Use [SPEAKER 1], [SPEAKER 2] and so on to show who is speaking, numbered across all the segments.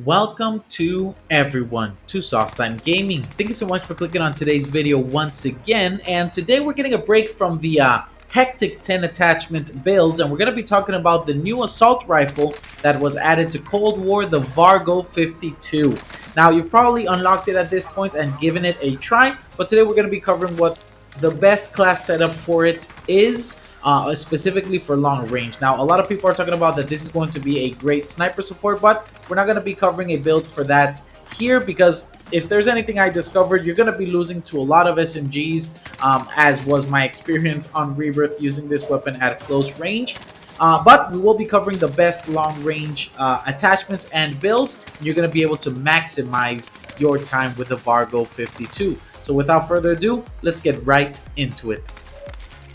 [SPEAKER 1] Welcome to everyone to Sauce Time Gaming. Thank you so much for clicking on today's video once again. And today we're getting a break from the hectic 10 attachment builds, and we're going to be talking about the new assault rifle that was added to Cold War, the Vargo 52. Now, you've probably unlocked it at this point and given it a try, but today we're going to be covering what the best class setup for it is, specifically for long range. Now, a lot of people are talking about that this is going to be a great sniper support, but we're not going to be covering a build for that here, because if there's anything I discovered, you're going to be losing to a lot of SMGs, as was my experience on Rebirth using this weapon at close range. But we will be covering the best long range attachments and builds. You're going to be able to maximize your time with the Vargo 52. So without further ado, let's get right into it.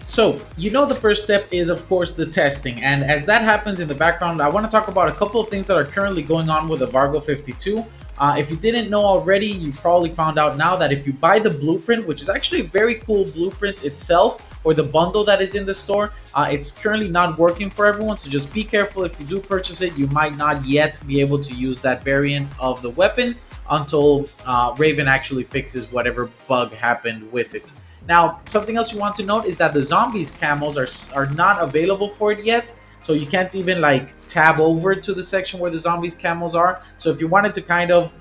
[SPEAKER 1] So, the first step is, of course, the testing. And as that happens in the background, I want to talk about a couple of things that are currently going on with the Vargo 52. If you didn't know already, you probably found out now that if you buy the blueprint, which is actually a very cool blueprint itself, or the bundle that is in the store, it's currently not working for everyone. So just be careful. If you do purchase it, you might not yet be able to use that variant of the weapon until Raven actually fixes whatever bug happened with it. Now, something else you want to note is that the zombies camos are not available for it yet. So you can't even like tab over to the section where the zombies camos are. So if you wanted to kind of,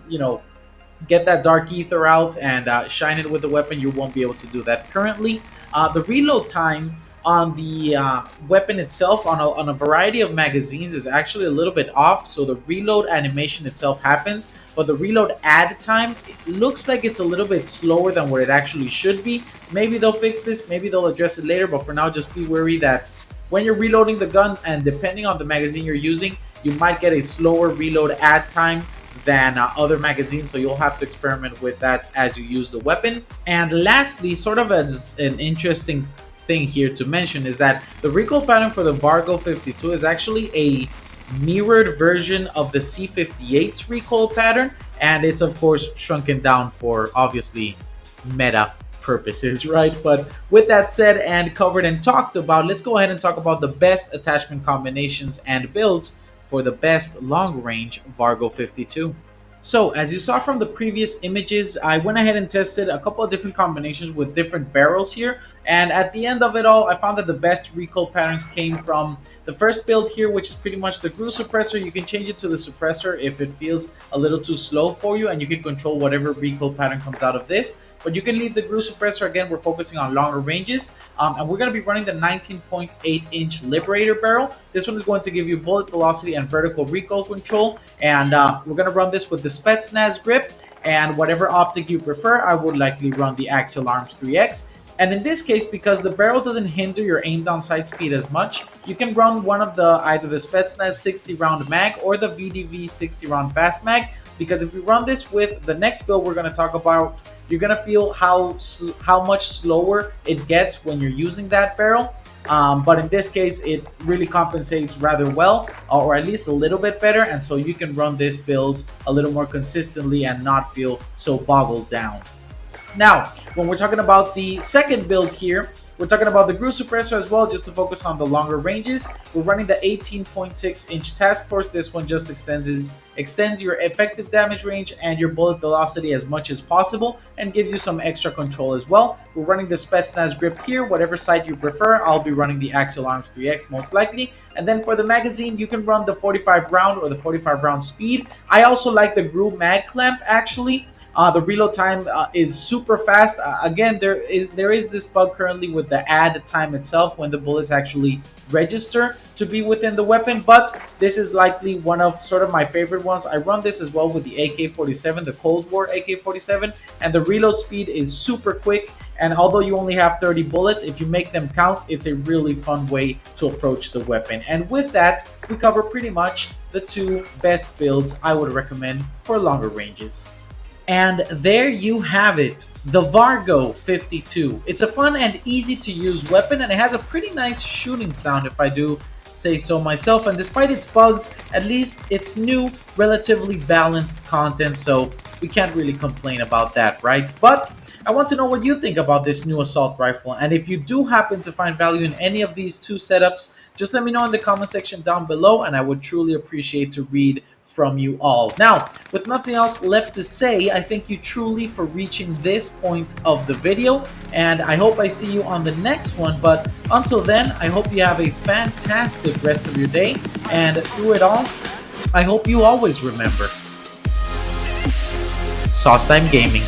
[SPEAKER 1] get that dark ether out and shine it with the weapon, you won't be able to do that currently. The reload time on the weapon itself on a variety of magazines is actually a little bit off. So the reload animation itself happens, but the reload add time, it looks like it's a little bit slower than what it actually should be. Maybe they'll fix this, maybe they'll address it later, but for now just be wary that when you're reloading the gun, and depending on the magazine you're using, you might get a slower reload add time than other magazines, so you'll have to experiment with that as you use the weapon. And lastly, sort of as an interesting thing here to mention, is that the recoil pattern for the Vargo 52 is actually a mirrored version of the C58's recoil pattern, and it's of course shrunken down for obviously meta purposes, right? But with that said and covered and talked about, let's go ahead and talk about the best attachment combinations and builds for the best long range Vargo 52. So as you saw from the previous images, I went ahead and tested a couple of different combinations with different barrels here. And at the end of it all, I found that the best recoil patterns came from the first build here, which is pretty much the Grew suppressor. You can change it to the suppressor if it feels a little too slow for you, and you can control whatever recoil pattern comes out of this. But you can leave the Grew suppressor. Again, we're focusing on longer ranges. And we're going to be running the 19.8-inch Liberator barrel. This one is going to give you bullet velocity and vertical recoil control. And we're going to run this with the Spetsnaz grip. And whatever optic you prefer, I would likely run the Axial Arms 3X. And in this case, because the barrel doesn't hinder your aim down sight speed as much, you can run one of either the Spetsnaz 60 round mag or the VDV 60 round fast mag. Because if we run this with the next build we're going to talk about, you're going to feel how much slower it gets when you're using that barrel. But in this case, it really compensates rather well, or at least a little bit better. And so you can run this build a little more consistently and not feel so boggled down. Now, when we're talking about the second build here, we're talking about the Grew suppressor as well, just to focus on the longer ranges. We're running the 18.6-inch Task Force. This one just extends your effective damage range and your bullet velocity as much as possible, and gives you some extra control as well. We're running the Spetsnaz grip here, whatever side you prefer. I'll be running the Axial Arms 3X most likely. And then for the magazine, you can run the 45 round or the 45 round speed. I also like the Grew mag clamp actually. The reload time is super fast. Again, there is this bug currently with the add time itself when the bullets actually register to be within the weapon, but this is likely one of sort of my favorite ones. I run this as well with the AK-47, the Cold War AK-47, and the reload speed is super quick. And although you only have 30 bullets, if you make them count, it's a really fun way to approach the weapon. And with that, we cover pretty much the two best builds I would recommend for longer ranges. And there you have it, the Vargo 52. It's a fun and easy to use weapon, and it has a pretty nice shooting sound if I do say so myself. And despite its bugs, at least it's new, relatively balanced content, so we can't really complain about that, right? But I want to know what you think about this new assault rifle, and if you do happen to find value in any of these two setups, just let me know in the comment section down below, and I would truly appreciate to read from you all. Now, with nothing else left to say, I thank you truly for reaching this point of the video, and I hope I see you on the next one. But until then, I hope you have a fantastic rest of your day, and through it all, I hope you always remember Sauce Time Gaming.